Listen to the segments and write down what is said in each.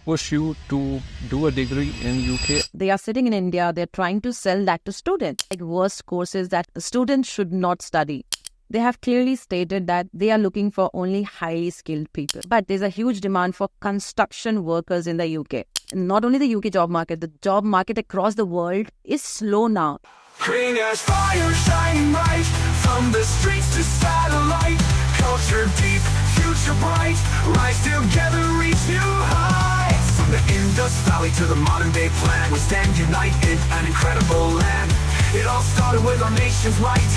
push you to do a degree in UK? They are sitting in India, they're trying to sell that to students. Like worst courses that students should not study. They have clearly stated that they are looking for only highly skilled people. But there's a huge demand for construction workers in the UK. And not only the UK job market, the job market across the world is slow now. Green as fire shining bright, from the streets to satellite. Culture deep, future bright, rise together, reach new heights. From the Indus Valley to the modern day plan, we stand united, an incredible land. It all started with our nation's light,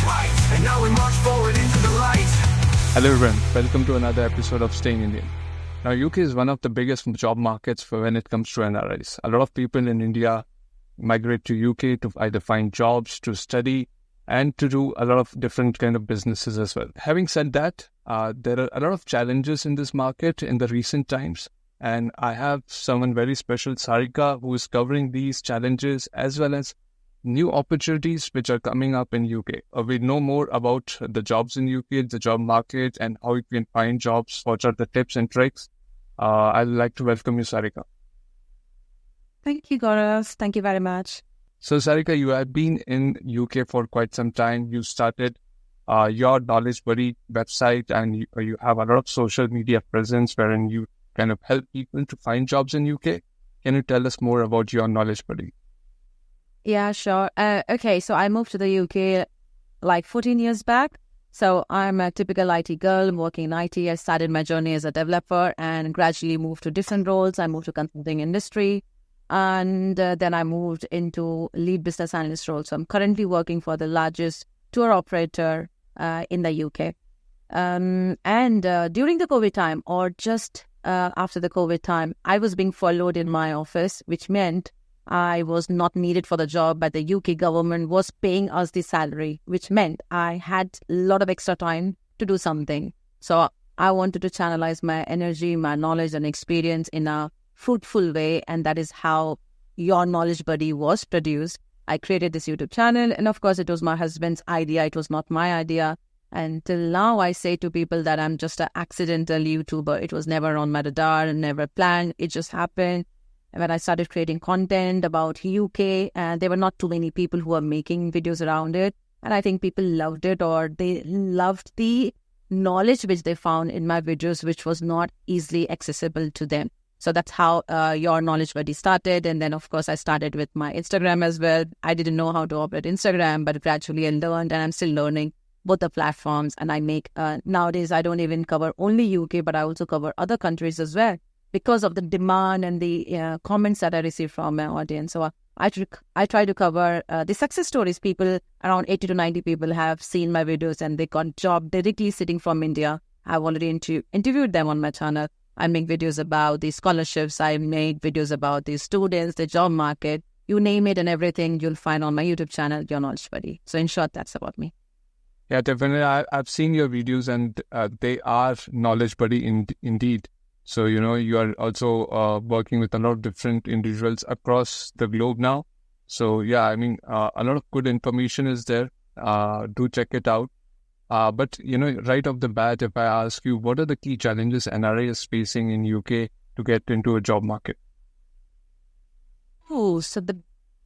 and now we march forward into the light. Hello everyone, welcome to another episode of Staying Indian. Now UK is one of the biggest job markets for when it comes to NRIs. A lot of people in India migrate to UK to either find jobs, to study, and to do a lot of different kind of businesses as well. Having said that, there are a lot of challenges in this market in the recent times. And I have someone very special, Sarika, who is covering these challenges as well as new opportunities which are coming up in UK. We know more about the jobs in UK, the job market, and how you can find jobs. What are the tips and tricks? I'd like to welcome you, Sarika. Thank you, Gaurav. Thank you very much. So, Sarika, you have been in UK for quite some time. You started your Knowledge Buddy website, and you have a lot of social media presence wherein you kind of help people to find jobs in UK. Can you tell us more about your Knowledge Buddy? Yeah, sure. Okay, so I moved to the UK like 14 years back. So I'm a typical IT girl working in IT. I started my journey as a developer and gradually moved to different roles. I moved to consulting industry and then I moved into lead business analyst role. So I'm currently working for the largest tour operator in the UK. And during the COVID time or just after the COVID time, I was being followed in my office, which meant I was not needed for the job, but the UK government was paying us the salary, which meant I had a lot of extra time to do something. So I wanted to channelize my energy, my knowledge and experience in a fruitful way. And that is how Your Knowledge Buddy was produced. I created this YouTube channel. And of course, it was my husband's idea. It was not my idea. And till now, I say to people that I'm just an accidental YouTuber. It was never on my radar and never planned. It just happened. And when I started creating content about UK, there were not too many people who were making videos around it. And I think people loved it, or they loved the knowledge which they found in my videos, which was not easily accessible to them. So that's how Your Knowledge Buddy started. And then, of course, I started with my Instagram as well. I didn't know how to operate Instagram, but gradually I learned, and I'm still learning both the platforms. And I make, nowadays, I don't even cover only UK, but I also cover other countries as well, because of the demand and the comments that I receive from my audience. So I try to cover the success stories. People, around 80 to 90 people have seen my videos and they got job directly sitting from India. I've already interviewed them on my channel. I make videos about the scholarships. I make videos about the students, the job market. You name it and everything you'll find on my YouTube channel, Your Knowledge Buddy. So in short, that's about me. Yeah, definitely. I've seen your videos and they are Knowledge Buddy indeed. So, you are also working with a lot of different individuals across the globe now. So, yeah, I mean, a lot of good information is there. Do check it out. But, right off the bat, if I ask you, what are the key challenges NRI is facing in UK to get into a job market? Oh, so the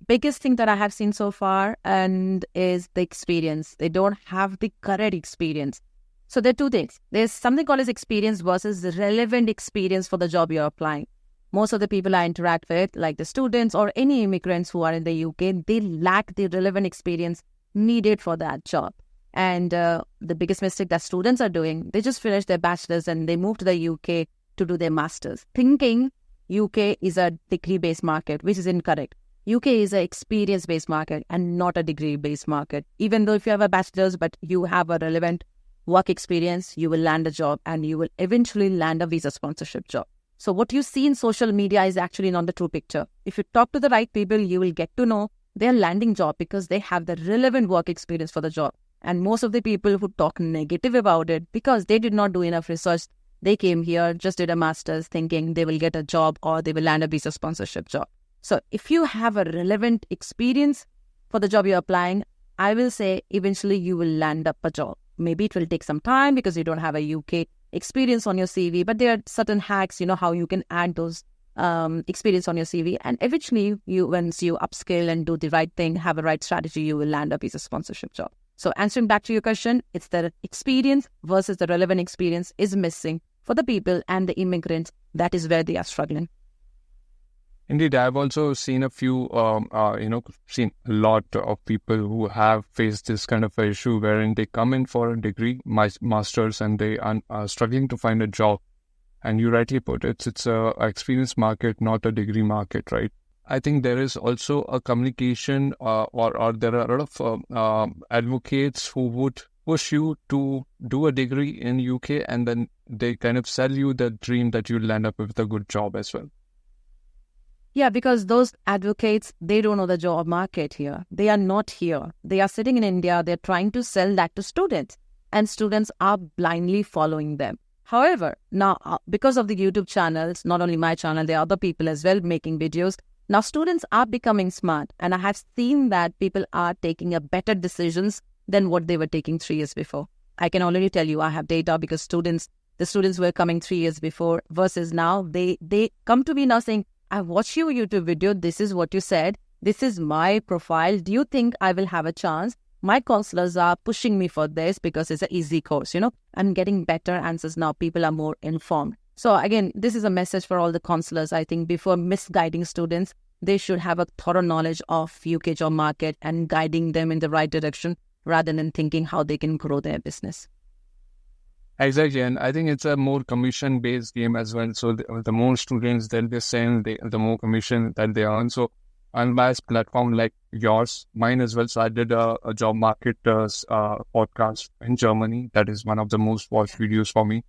biggest thing that I have seen so far is the experience. They don't have the correct experience. So there are two things. There's something called as experience versus relevant experience for the job you're applying. Most of the people I interact with, like the students or any immigrants who are in the UK, they lack the relevant experience needed for that job. And the biggest mistake that students are doing, they just finish their bachelor's and they move to the UK to do their master's, thinking UK is a degree-based market, which is incorrect. UK is an experience-based market and not a degree-based market. Even though if you have a bachelor's, but you have a relevant work experience, you will land a job and you will eventually land a visa sponsorship job. So what you see in social media is actually not the true picture. If you talk to the right people, you will get to know they're landing job because they have the relevant work experience for the job. And most of the people who talk negative about it, because they did not do enough research, they came here, just did a master's thinking they will get a job or they will land a visa sponsorship job. So if you have a relevant experience for the job you're applying, I will say eventually you will land up a job. Maybe it will take some time because you don't have a UK experience on your CV, but there are certain hacks, how you can add those experience on your CV. And eventually, once you upskill and do the right thing, have a right strategy, you will land a visa sponsorship job. So answering back to your question, it's the experience versus the relevant experience is missing for the people and the immigrants. That is where they are struggling. Indeed, I've also seen a few, seen a lot of people who have faced this kind of a issue wherein they come in for a degree, master's, and they are struggling to find a job. And you rightly put it, it's a experience market, not a degree market, right? I think there is also a communication or there are a lot of advocates who would push you to do a degree in UK, and then they kind of sell you the dream that you'll land up with a good job as well. Yeah, because those advocates, they don't know the job market here. They are not here. They are sitting in India. They're trying to sell that to students, and students are blindly following them. However, now because of the YouTube channels, not only my channel, there are other people as well making videos. Now students are becoming smart, and I have seen that people are taking a better decisions than what they were taking 3 years before. I can already tell you I have data because the students were coming 3 years before versus now they come to me now saying, I watched your YouTube video. This is what you said. This is my profile. Do you think I will have a chance? My counselors are pushing me for this because it's an easy course, I'm getting better answers now. People are more informed. So again, this is a message for all the counselors. I think before misguiding students, they should have a thorough knowledge of UK job market and guiding them in the right direction rather than thinking how they can grow their business. Exactly, and I think it's a more commission-based game as well. So the more students that they send, the more commission that they earn. So unbiased platform like yours, mine as well. So I did a job market podcast in Germany. That is one of the most watched videos for me.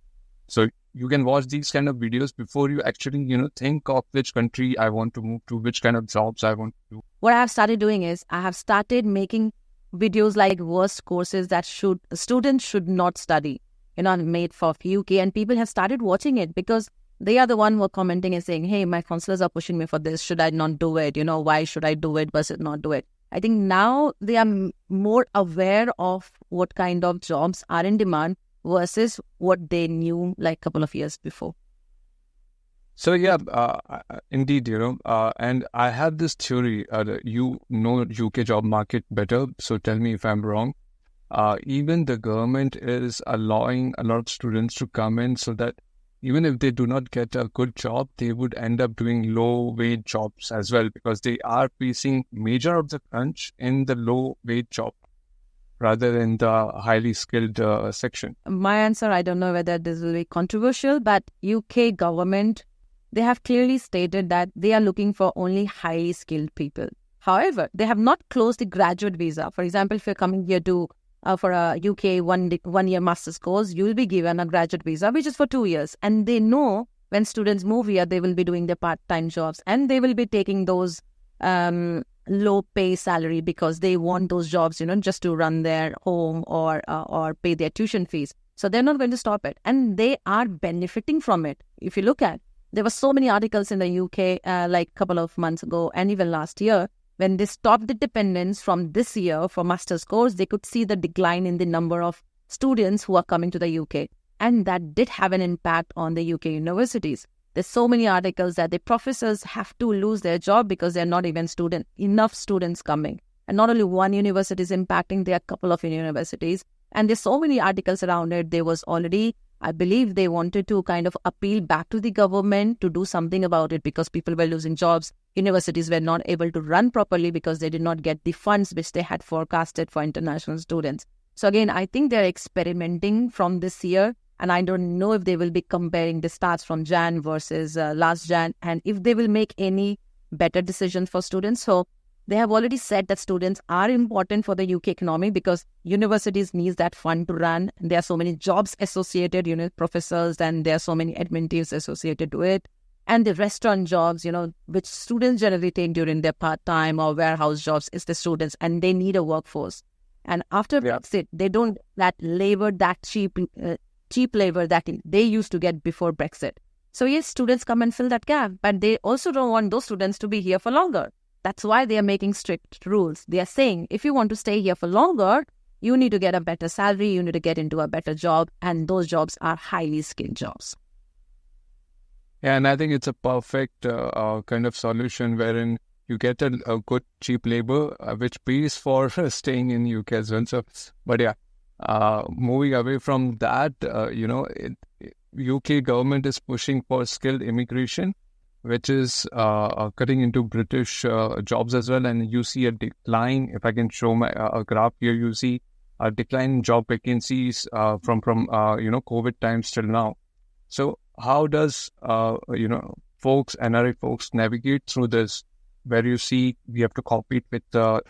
So you can watch these kind of videos before you actually, think of which country I want to move to, which kind of jobs I want to do. What I have started doing is I have started making videos like worst courses that students should not study. Made for UK, and people have started watching it because they are the one who are commenting and saying, hey, my counselors are pushing me for this. Should I not do it? Why should I do it versus not do it? I think now they are more aware of what kind of jobs are in demand versus what they knew like a couple of years before. So yeah, indeed, and I have this theory, you know UK job market better, so tell me if I'm wrong. Even the government is allowing a lot of students to come in so that even if they do not get a good job, they would end up doing low-wage jobs as well because they are facing major of the crunch in the low-wage job rather than the highly skilled section. My answer, I don't know whether this will be controversial, but UK government, they have clearly stated that they are looking for only highly skilled people. However, they have not closed the graduate visa. For example, if you're coming here to for a UK one-year master's course, you will be given a graduate visa, which is for 2 years. And they know when students move here, they will be doing their part-time jobs and they will be taking those low-pay salary because they want those jobs, just to run their home or pay their tuition fees. So they're not going to stop it. And they are benefiting from it. If you look at, there were so many articles in the UK like a couple of months ago and even last year. When they stopped the dependence from this year for master's course, they could see the decline in the number of students who are coming to the UK. And that did have an impact on the UK universities. There's so many articles that the professors have to lose their job because they're not even enough students coming. And not only one university is impacting, there are a couple of universities. And there's so many articles around it. There was already, I believe they wanted to kind of appeal back to the government to do something about it because people were losing jobs. Universities were not able to run properly because they did not get the funds which they had forecasted for international students. So again, I think they're experimenting from this year, and I don't know if they will be comparing the stats from Jan versus last Jan, and if they will make any better decisions for students. So they have already said that students are important for the UK economy because universities need that fund to run. There are so many jobs associated, professors, and there are so many administrators associated to it. And the restaurant jobs, which students generally take during their part-time or warehouse jobs is the students, and they need a workforce. And after Brexit, they don't that labor, that cheap labor that they used to get before Brexit. So yes, students come and fill that gap, but they also don't want those students to be here for longer. That's why they are making strict rules. They are saying, if you want to stay here for longer, you need to get a better salary, you need to get into a better job, and those jobs are highly skilled jobs. Yeah, and I think it's a perfect kind of solution wherein you get a good cheap labor which pays for staying in UK as well. So, but yeah, moving away from that, UK government is pushing for skilled immigration, which is cutting into British jobs as well. And you see a decline. If I can show my a graph here, you see a decline in job vacancies from COVID times till now. So how does NRI folks navigate through this, where you see we have to compete with the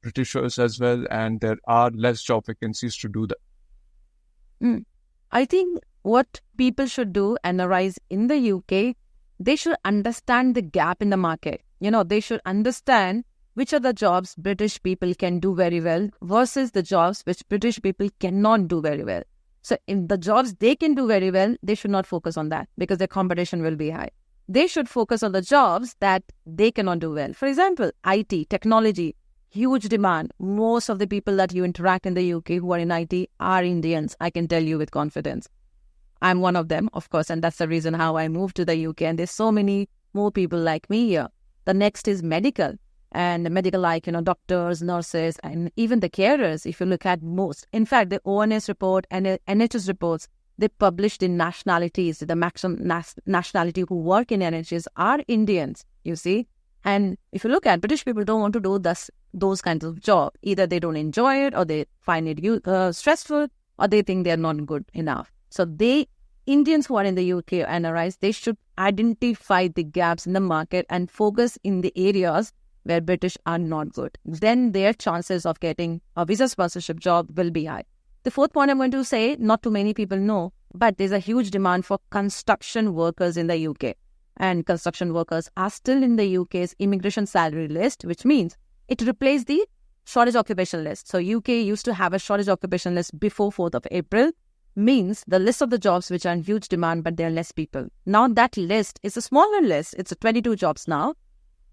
Britishers as well, and there are less job vacancies to do that? I think what people should do, NRIs in the UK, they should understand the gap in the market. They should understand which are the jobs British people can do very well versus the jobs which British people cannot do very well. So in the jobs they can do very well, they should not focus on that because their competition will be high. They should focus on the jobs that they cannot do well. For example, IT, technology, huge demand. Most of the people that you interact in the UK who are in IT are Indians, I can tell you with confidence. I'm one of them, of course, and that's the reason how I moved to the UK. And there's so many more people like me here. The next is medical. And medical, like, doctors, nurses, and even the carers, if you look at most. In fact, the ONS report and NHS reports, they published the nationalities, the maximum nationality who work in NHS are Indians, you see. And if you look at British people don't want to do those kinds of job. Either they don't enjoy it, or they find it stressful, or they think they're not good enough. So Indians who are in the UK NRIs, they should identify the gaps in the market and focus in the areas where British are not good. Then their chances of getting a visa sponsorship job will be high. The fourth point I'm going to say, not too many people know, but there's a huge demand for construction workers in the UK. And construction workers are still in the UK's immigration salary list, which means it replaced the shortage occupation list. So UK used to have a shortage occupation list before 4th of April, means the list of the jobs which are in huge demand, but there are less people. Now that list is a smaller list. It's 22 jobs now.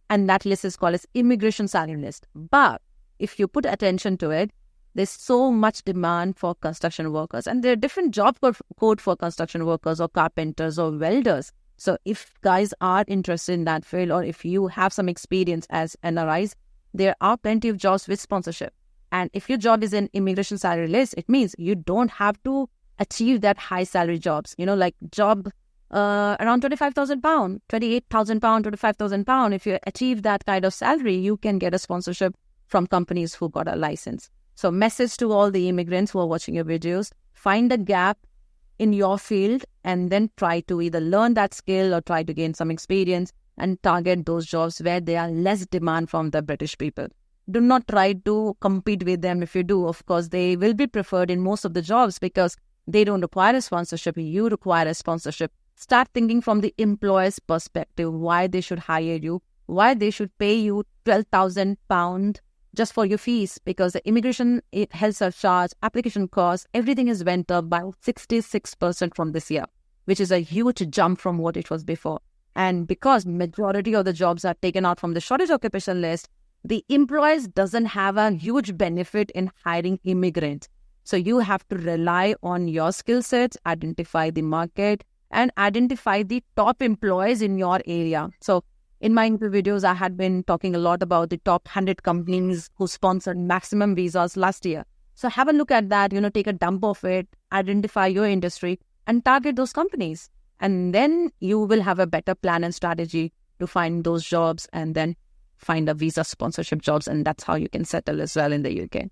And that list is called as immigration salary list. But if you put attention to it, there's so much demand for construction workers. And there are different job code for construction workers or carpenters or welders. So if guys are interested in that field, or if you have some experience as NRIs, there are plenty of jobs with sponsorship. And if your job is in immigration salary list, it means you don't have to achieve that high salary jobs. Like job around £25,000, £28,000, £25,000. If you achieve that kind of salary, you can get a sponsorship from companies who got a license. So message to all the immigrants who are watching your videos, find a gap in your field and then try to either learn that skill or try to gain some experience and target those jobs where there are less demand from the British people. Do not try to compete with them. If you do, of course, they will be preferred in most of the jobs because they don't require a sponsorship. You require a sponsorship. Start thinking from the employer's perspective, why they should hire you, why they should pay you £12,000 just for your fees, because the immigration health surcharge, application costs, everything has went up by 66% from this year, which is a huge jump from what it was before. And because majority of the jobs are taken out from the shortage occupation list, the employers doesn't have a huge benefit in hiring immigrants. So you have to rely on your skill sets, identify the market, and identify the top employees in your area. So in my videos, I had been talking a lot about the top 100 companies who sponsored maximum visas last year. So have a look at that, take a dump of it, identify your industry and target those companies. And then you will have a better plan and strategy to find those jobs and then find a visa sponsorship jobs. And that's how you can settle as well in the UK.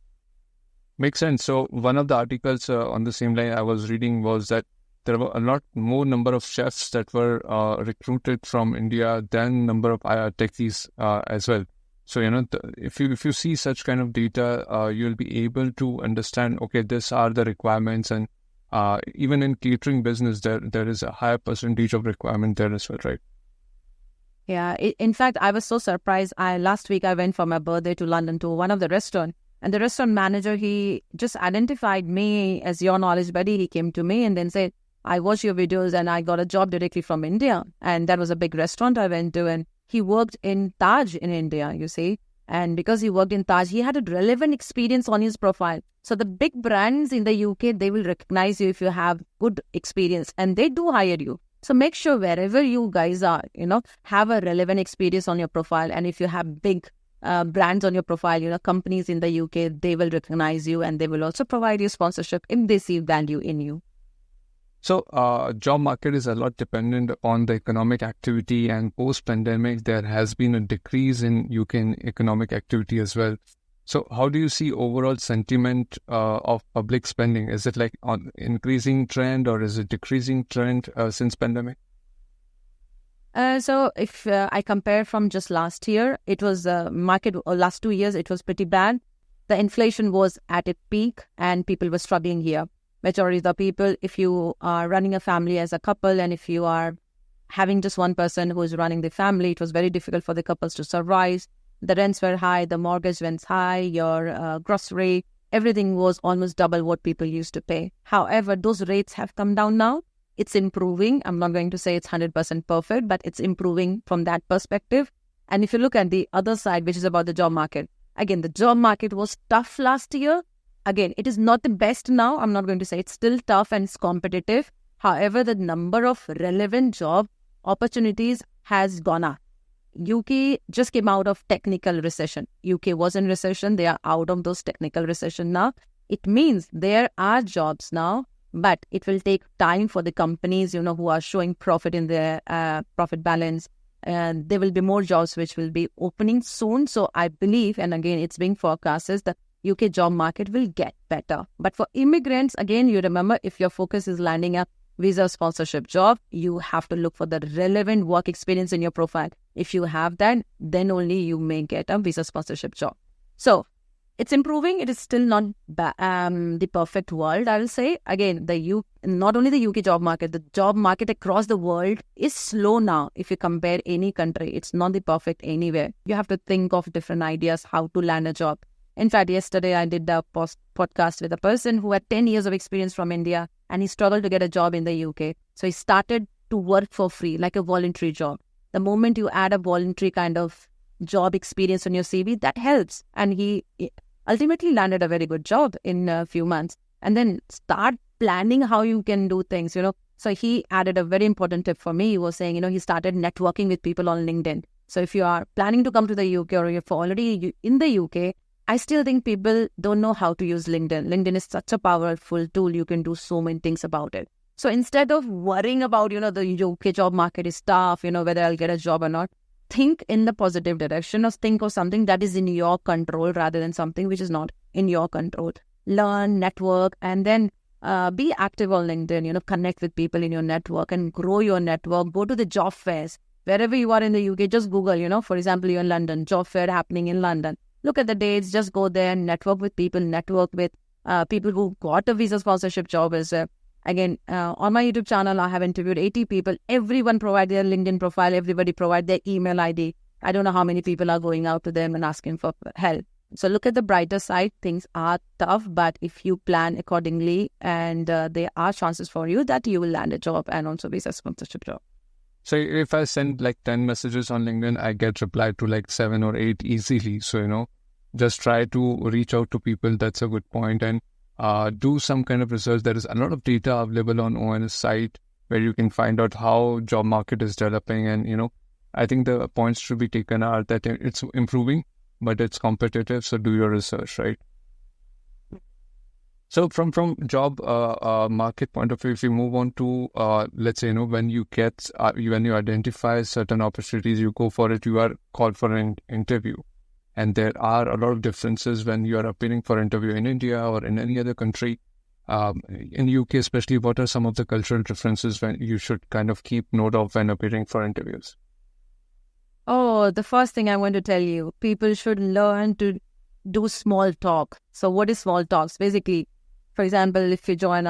Makes sense. So one of the articles on the same line I was reading was that there were a lot more number of chefs that were recruited from India than number of techies as well. So, if you see such kind of data, you'll be able to understand, okay, these are the requirements. And even in catering business, there is a higher percentage of requirement there as well, right? Yeah. In fact, I was so surprised. Last week, I went for my birthday to London to one of the restaurants. And the restaurant manager, he just identified me as your knowledge buddy. He came to me and then said, I watched your videos and I got a job directly from India. And that was a big restaurant I went to. And he worked in Taj in India, you see. And because he worked in Taj, he had a relevant experience on his profile. So the big brands in the UK, they will recognize you if you have good experience. And they do hire you. So make sure wherever you guys are, have a relevant experience on your profile. And if you have big brands on your profile, companies in the UK, they will recognize you and they will also provide you sponsorship if they see value in you. So job market is a lot dependent on the economic activity, and post-pandemic, there has been a decrease in UK economic activity as well. So how do you see overall sentiment of public spending? Is it like on increasing trend or is it decreasing trend since pandemic? So if I compare from just last year, it was market, or last 2 years, it was pretty bad. The inflation was at its peak and people were struggling here. Majority of the people, if you are running a family as a couple and if you are having just one person who is running the family, it was very difficult for the couples to survive. The rents were high, the mortgage went high, your grocery, everything was almost double what people used to pay. However, those rates have come down now. It's improving. I'm not going to say it's 100% perfect, but it's improving from that perspective. And if you look at the other side, which is about the job market, again, the job market was tough last year. Again, it is not the best now. I'm not going to say it's still tough and it's competitive. However, the number of relevant job opportunities has gone up. UK just came out of technical recession. UK was in recession. They are out of those technical recession now. It means there are jobs now, but it will take time for the companies, who are showing profit in their profit balance. And there will be more jobs which will be opening soon. So I believe, and again, it's being forecasted, the UK job market will get better. But for immigrants, again, you remember, if your focus is landing a visa sponsorship job, you have to look for the relevant work experience in your profile. If you have that, then only you may get a visa sponsorship job. So it's improving. It is still not the perfect world, I will say. Again, not only the UK job market, the job market across the world is slow now. If you compare any country, it's not the perfect anywhere. You have to think of different ideas how to land a job. In fact, yesterday I did a podcast with a person who had 10 years of experience from India and he struggled to get a job in the UK. So he started to work for free, like a voluntary job. The moment you add a voluntary kind of job experience on your CV, that helps. And he ultimately landed a very good job in a few months. And then start planning how you can do things, So he added a very important tip for me. He was saying, he started networking with people on LinkedIn. So if you are planning to come to the UK or you're already in the UK, I still think people don't know how to use LinkedIn. LinkedIn is such a powerful tool. You can do so many things about it. So instead of worrying about, the UK job market is tough, whether I'll get a job or not, think in the positive direction, or think of something that is in your control rather than something which is not in your control. Learn, network, and then be active on LinkedIn, connect with people in your network and grow your network. Go to the job fairs. Wherever you are in the UK, just Google, for example, you're in London, job fair happening in London. Look at the dates, just go there and network with people, network with people who got a visa sponsorship job as well. Again, on my YouTube channel, I have interviewed 80 people. Everyone provide their LinkedIn profile. Everybody provide their email ID. I don't know how many people are going out to them and asking for help. So look at the brighter side. Things are tough, but if you plan accordingly and there are chances for you that you will land a job and also visa sponsorship job. So if I send like 10 messages on LinkedIn, I get replied to like 7 or 8 easily. So, just try to reach out to people. That's a good point. And do some kind of research. There is a lot of data available on ONS site where you can find out how job market is developing. And, I think the points to be taken are that it's improving, but it's competitive. So do your research, right? So from job market point of view, if you move on to, let's say, when you identify certain opportunities, you go for it, you are called for an interview. And there are a lot of differences when you are appearing for interview in India or in any other country. In UK especially, what are some of the cultural differences when you should kind of keep note of when appearing for interviews? Oh, the first thing I want to tell you, people should learn to do small talk. So what is small talks? Basically, for example, if you join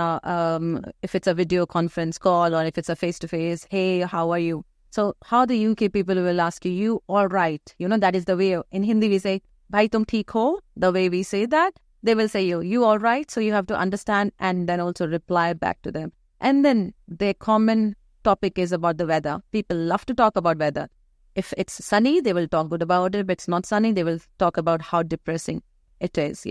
if it's a video conference call or if it's a face-to-face, hey, how are you? So how the UK people will ask you all right? That is the way. In Hindi we say, bhai tum theek ho? The way we say that, they will say you all right? So you have to understand and then also reply back to them. And then their common topic is about the weather. People love to talk about weather. If it's sunny, they will talk good about it. If it's not sunny, they will talk about how depressing it is,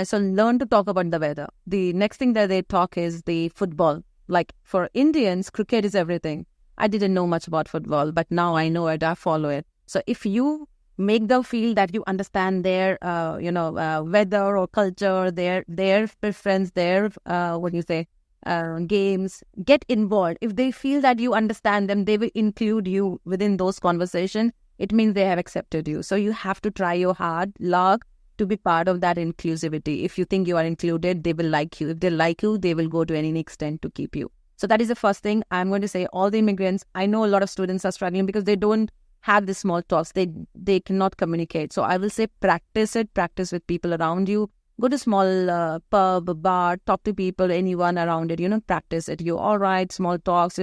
So learn to talk about the weather. The next thing that they talk is the football. Like for Indians, cricket is everything. I didn't know much about football, but now I know it, I follow it. So if you make them feel that you understand their, weather or culture, their preference, their, games, get involved. If they feel that you understand them, they will include you within those conversations. It means they have accepted you. So you have to try your hard luck to be part of that inclusivity. If you think you are included, they will like you. If they like you, they will go to any extent to keep you. So that is the first thing I'm going to say. All the immigrants, I know a lot of students are struggling because they don't have the small talks. They cannot communicate. So I will say practice it. Practice with people around you. Go to small pub, bar, talk to people, anyone around it, practice it. You're all right, small talks,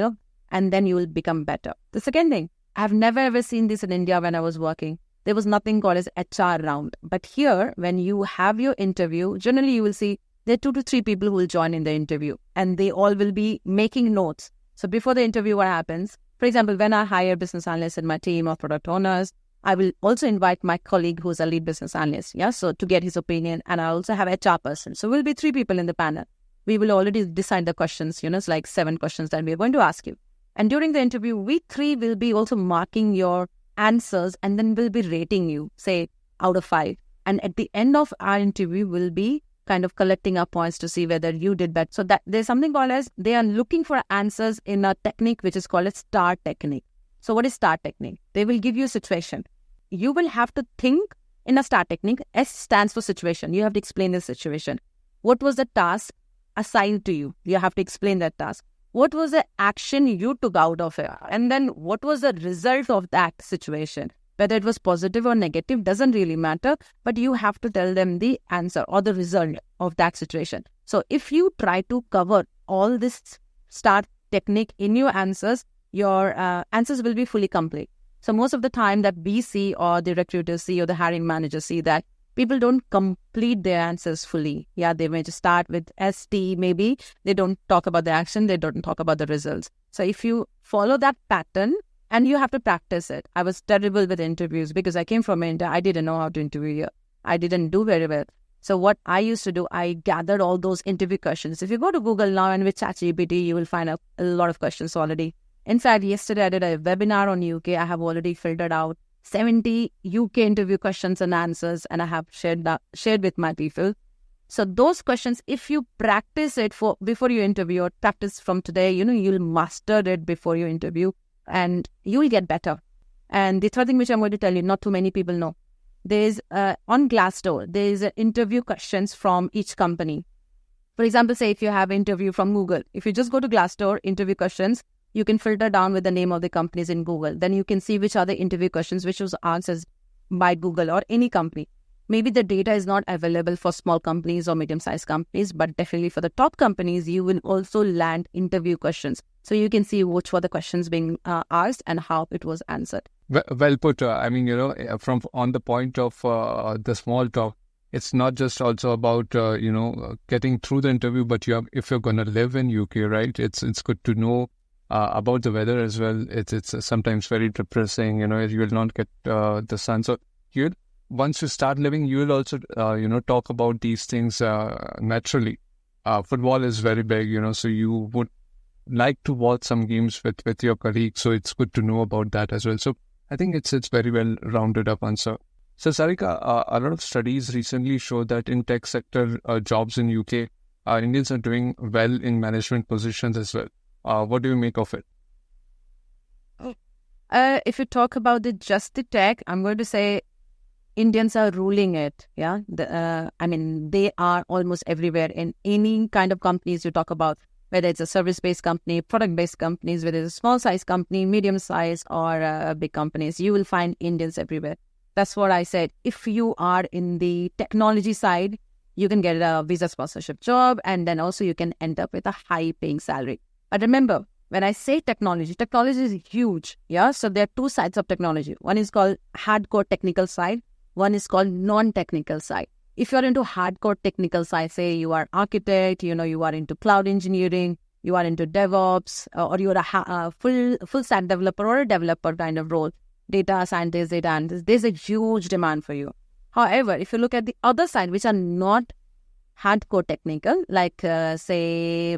and then you will become better. The second thing, I've never ever seen this in India when I was working. There was nothing called as HR round. But here, when you have your interview, generally you will see there are 2 to 3 people who will join in the interview and they all will be making notes. So before the interview, what happens? For example, when I hire business analysts in my team of product owners, I will also invite my colleague who's a lead business analyst, so to get his opinion. And I also have HR person. So we'll be 3 people in the panel. We will already decide the questions, it's like 7 questions that we're going to ask you. And during the interview, we 3 will be also marking your answers and then we'll be rating you, say, out of 5. And at the end of our interview, we'll be kind of collecting our points to see whether you did better. So that there's something called as, they are looking for answers in a technique which is called a STAR technique. So what is STAR technique? They will give you a situation. You will have to think in a STAR technique. S stands for situation. You have to explain the situation. What was the task assigned to you? You have to explain that task. What was the action you took out of it? And then what was the result of that situation? Whether it was positive or negative doesn't really matter, but you have to tell them the answer or the result of that situation. So if you try to cover all this STAR technique in your answers will be fully complete. So most of the time that we see, or the recruiters see, or the hiring managers see, that people don't complete their answers fully. They may just start with ST maybe. They don't talk about the action. They don't talk about the results. So if you follow that pattern, and you have to practice it. I was terrible with interviews because I came from India. I didn't know how to interview here. I didn't do very well. So what I used to do, I gathered all those interview questions. If you go to Google now and with ChatGPT, you will find a lot of questions already. In fact, yesterday I did a webinar on UK. I have already filtered out 70 UK interview questions and answers, and I have shared with my people. So those questions, if you practice it before you interview, or practice from today, you'll master it before you interview. And you will get better. And the third thing which I'm going to tell you, not too many people know. There's on Glassdoor, there's interview questions from each company. For example, say if you have interview from Google, if you just go to Glassdoor, interview questions, you can filter down with the name of the companies in Google. Then you can see which are the interview questions, which was answers by Google or any company. Maybe the data is not available for small companies or medium-sized companies, but definitely for the top companies, you will also land interview questions. So you can see which were the questions being asked and how it was answered. Well put. From on the point of the small talk, it's not just also about, getting through the interview, but if you're going to live in UK, right, it's good to know about the weather as well. It's sometimes very depressing, you will not get the sun. So once you start living, you will also, talk about these things naturally. Football is very big, so you would like to watch some games with your colleagues. So it's good to know about that as well. So I think it's very well rounded up answer. So Sarika, a lot of studies recently show that in tech sector jobs in UK, Indians are doing well in management positions as well. What do you make of it? If you talk about just the tech, I'm going to say Indians are ruling it. They are almost everywhere in any kind of companies you talk about, whether it's a service-based company, product-based companies, whether it's a small-size company, medium-size, or big companies, you will find Indians everywhere. That's what I said. If you are in the technology side, you can get a visa sponsorship job, and then also you can end up with a high-paying salary. But remember, when I say technology is huge. So there are 2 sides of technology. One is called hardcore technical side. One is called non-technical side. If you're into hardcore technical side, say you are architect, you are into cloud engineering, you are into DevOps, or you're a full stack developer or a developer kind of role, data scientist, data analyst, there's a huge demand for you. However, if you look at the other side, which are not hardcore technical, like say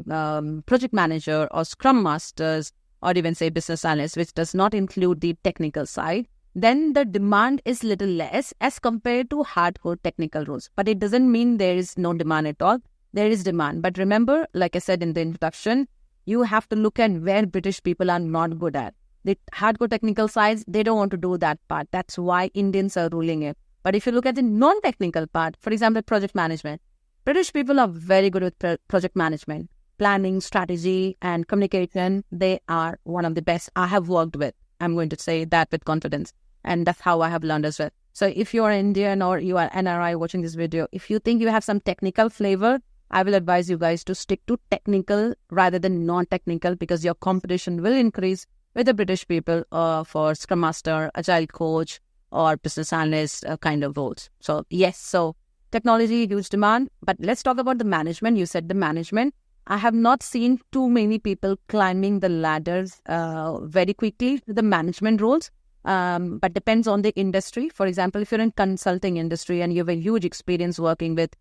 project manager or scrum masters, or even say business analyst, which does not include the technical side, then the demand is little less as compared to hardcore technical roles. But it doesn't mean there is no demand at all. There is demand. But remember, like I said in the introduction, you have to look at where British people are not good at. The hardcore technical sides, they don't want to do that part. That's why Indians are ruling it. But if you look at the non-technical part, for example, project management, British people are very good with project management, planning, strategy, and communication. They are one of the best I have worked with. I'm going to say that with confidence. And that's how I have learned as well. So if you're Indian or you are NRI watching this video, if you think you have some technical flavor, I will advise you guys to stick to technical rather than non-technical, because your competition will increase with the British people for Scrum Master, Agile Coach, or Business Analyst kind of roles. So yes, so technology, huge demand. But let's talk about the management. You said the management. I have not seen too many people climbing the ladders very quickly to the management roles. But depends on the industry. For example, if you're in consulting industry and you have a huge experience working with,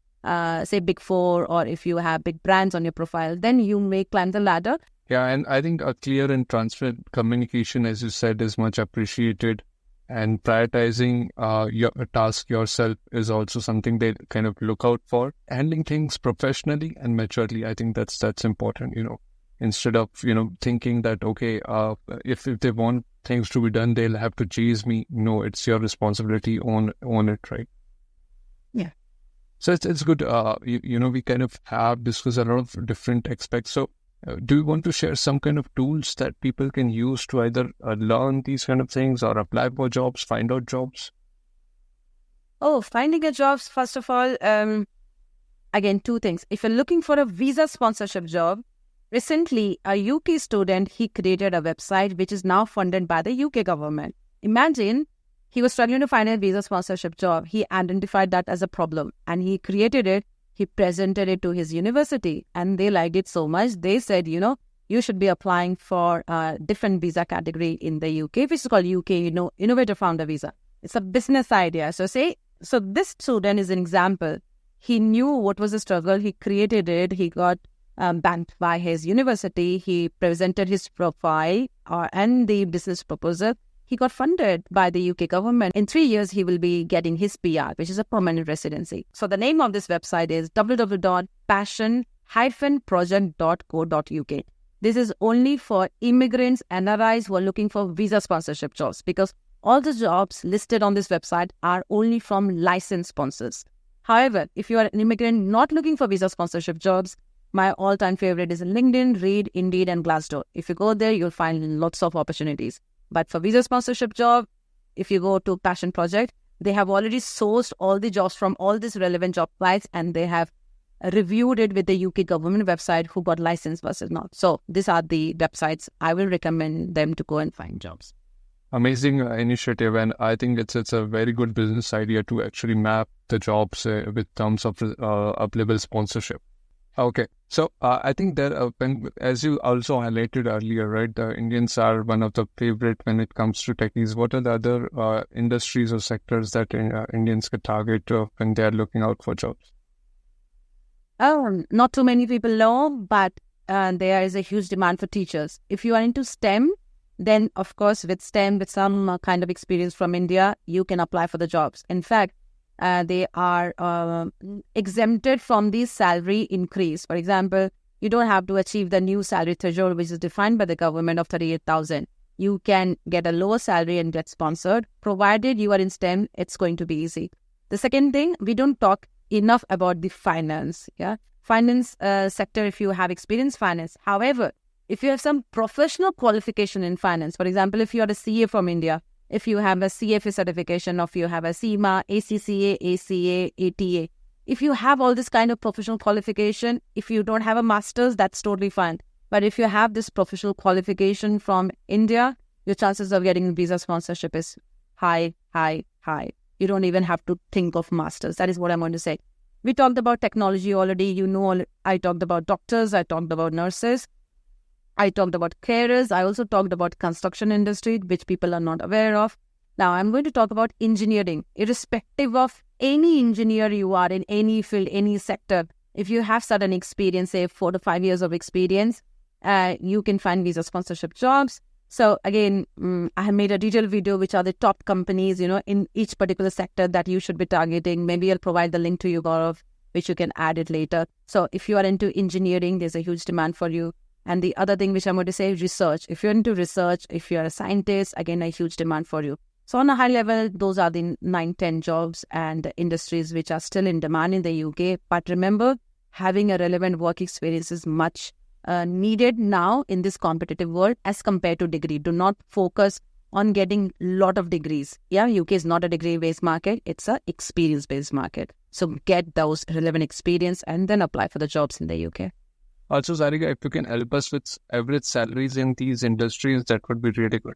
say, Big Four, or if you have big brands on your profile, then you may climb the ladder. Yeah, and I think a clear and transparent communication, as you said, is much appreciated. And prioritizing your task yourself is also something they kind of look out for. Handling things professionally and maturely, I think that's important, instead of, thinking that, okay, if they want things to be done, they'll have to chase me. No, it's your responsibility, own it, right? Yeah. So it's good. We kind of have discussed a lot of different aspects. So do you want to share some kind of tools that people can use to either learn these kind of things or apply for jobs, find out jobs? Oh, finding a job, first of all, again, two things. If you're looking for a visa sponsorship job, recently a UK student, he created a website which is now funded by the UK government. Imagine he was struggling to find a visa sponsorship job. He identified that as a problem and he created it. He presented it to his university and they liked it so much. They said, you should be applying for a different visa category in the UK, which is called UK, Innovator Founder Visa. It's a business idea. So this student is an example. He knew what was the struggle. He created it. He got banked by his university. He presented his profile and the business proposal. He got funded by the UK government. In 3 years, he will be getting his PR, which is a permanent residency. So the name of this website is www.passion-project.co.uk. This is only for immigrants, NRIs who are looking for visa sponsorship jobs, because all the jobs listed on this website are only from licensed sponsors. However, if you are an immigrant not looking for visa sponsorship jobs, my all-time favorite is LinkedIn, Reed, Indeed, and Glassdoor. If you go there, you'll find lots of opportunities. But for visa sponsorship job, if you go to Passion Project, they have already sourced all the jobs from all these relevant job sites and they have reviewed it with the UK government website who got licensed versus not. So these are the websites. I will recommend them to go and find jobs. Amazing initiative, and I think it's a very good business idea to actually map the jobs with terms of available sponsorship. Okay, so I think that as you also highlighted earlier, right, the Indians are one of the favorite when it comes to techies. What are the other industries or sectors that Indians could target when they are looking out for jobs? Not too many people know, but there is a huge demand for teachers. If you are into STEM, then of course with STEM, with some kind of experience from India, you can apply for the jobs. In fact, they are exempted from the salary increase. For example, you don't have to achieve the new salary threshold, which is defined by the government of 38,000. You can get a lower salary and get sponsored. Provided you are in STEM, it's going to be easy. The second thing, we don't talk enough about the finance. Finance sector, if you have experience finance. However, if you have some professional qualification in finance, for example, if you are a CA from India, if you have a CFA certification, or if you have a CIMA, ACCA, ACA, ATA, if you have all this kind of professional qualification, if you don't have a master's, that's totally fine. But if you have this professional qualification from India, your chances of getting visa sponsorship is high, high, high. You don't even have to think of masters. That is what I'm going to say. We talked about technology already. I talked about doctors. I talked about nurses. I talked about carers. I also talked about construction industry, which people are not aware of. Now, I'm going to talk about engineering. Irrespective of any engineer you are in any field, any sector, if you have certain experience, say 4 to 5 years of experience, you can find visa sponsorship jobs. So again, I have made a detailed video, which are the top companies, in each particular sector that you should be targeting. Maybe I'll provide the link to you, Gaurav, which you can add it later. So if you are into engineering, there's a huge demand for you. And the other thing which I'm going to say is research. If you're into research, if you're a scientist, again, a huge demand for you. So on a high level, those are the 9-10 jobs and industries which are still in demand in the UK. But remember, having a relevant work experience is much needed now in this competitive world as compared to degree. Do not focus on getting a lot of degrees. Yeah, UK is not a degree-based market. It's a experience-based market. So get those relevant experience and then apply for the jobs in the UK. Also, Sarika, if you can help us with average salaries in these industries, that would be really good.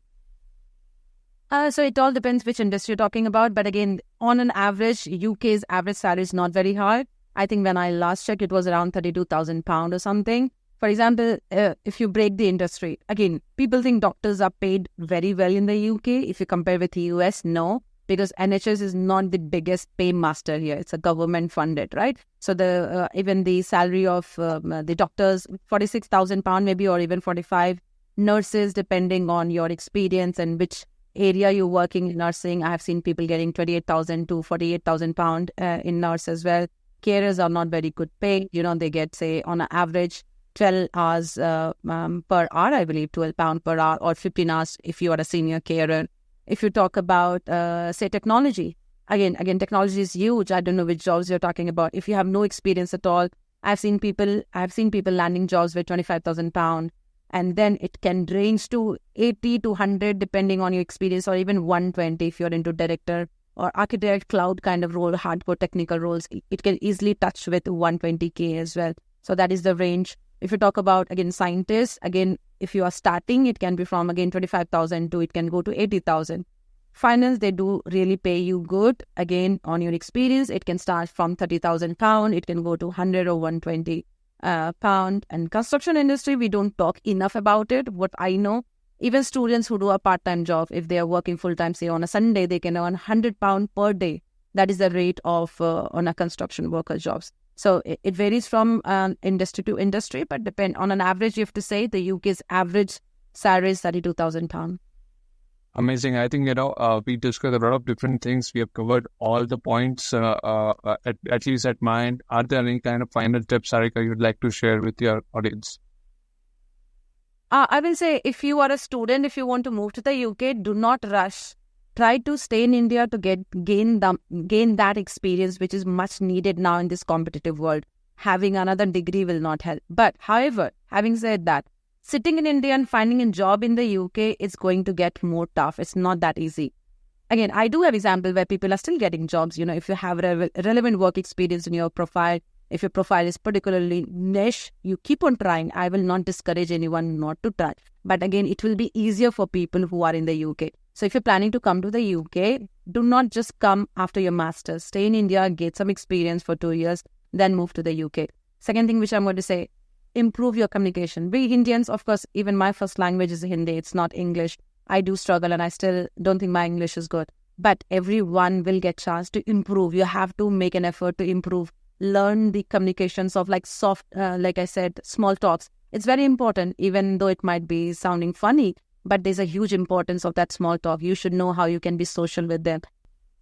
So it all depends which industry you're talking about. But again, on an average, UK's average salary is not very high. I think when I last checked, it was around £32,000 or something. For example, if you break the industry, again, people think doctors are paid very well in the UK. If you compare with the US, no, because NHS is not the biggest pay master here. It's a government funded, right? So the even the salary of the doctors, £46,000 maybe, or even 45. Nurses, depending on your experience and which area you're working in nursing, I have seen people getting 28,000 to 48,000 pound in nurse as well. Carers are not very good pay. They get, say, on an average 12 hours per hour, I believe, £12 per hour, or 15 hours if you are a senior carer. If you talk about, say, technology, again, technology is huge. I don't know which jobs you're talking about. If you have no experience at all, I've seen people landing jobs with £25,000, and then it can range to 80 to 100 depending on your experience, or even 120 if you're into director or architect, cloud kind of role, hardcore technical roles. It can easily touch with 120k as well. So that is the range. If you talk about, again, scientists, again, if you are starting, it can be from, again, 25,000 to it can go to 80,000. Finance, they do really pay you good. Again, on your experience, it can start from £30,000. It can go to 100 or 120 pound. And construction industry, we don't talk enough about it. What I know, even students who do a part-time job, if they are working full-time, say on a Sunday, they can earn £100 per day. That is the rate of on a construction worker jobs. So it varies from industry to industry, but depend on an average, you have to say the UK's average salary is £32,000. Amazing. I think, we discussed a lot of different things. We have covered all the points, at least at my end. Are there any kind of final tips, Sarika, you'd like to share with your audience? I will say, if you are a student, if you want to move to the UK, do not rush. Try to stay in India to gain that experience, which is much needed now in this competitive world. Having another degree will not help. But however, having said that, sitting in India and finding a job in the UK is going to get more tough. It's not that easy. Again, I do have examples where people are still getting jobs. If you have relevant work experience in your profile, if your profile is particularly niche, you keep on trying. I will not discourage anyone not to try. But again, it will be easier for people who are in the UK. So if you're planning to come to the UK, do not just come after your master's. Stay in India, get some experience for 2 years, then move to the UK. Second thing which I'm going to say, improve your communication. We Indians, of course, even my first language is Hindi. It's not English. I do struggle and I still don't think my English is good. But everyone will get chance to improve. You have to make an effort to improve. Learn the communications of soft, like I said, small talks. It's very important, even though it might be sounding funny. But there's a huge importance of that small talk. You should know how you can be social with them.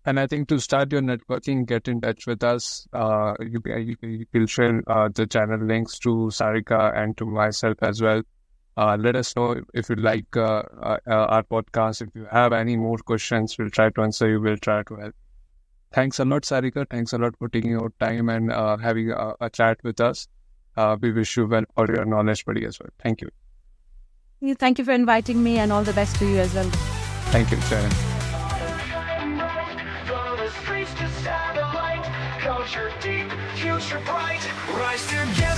And I think to start your networking, get in touch with us. You will share the channel links to Sarika and to myself as well. Let us know if you like our podcast. If you have any more questions, we'll try to answer you. We'll try to help. Thanks a lot, Sarika. Thanks a lot for taking your time and having a chat with us. We wish you well for your knowledge buddy as well. Thank you. Thank you for inviting me, and all the best to you as well. Thank you, Sharon. From the streets to satellite, culture deep, future bright, rise together.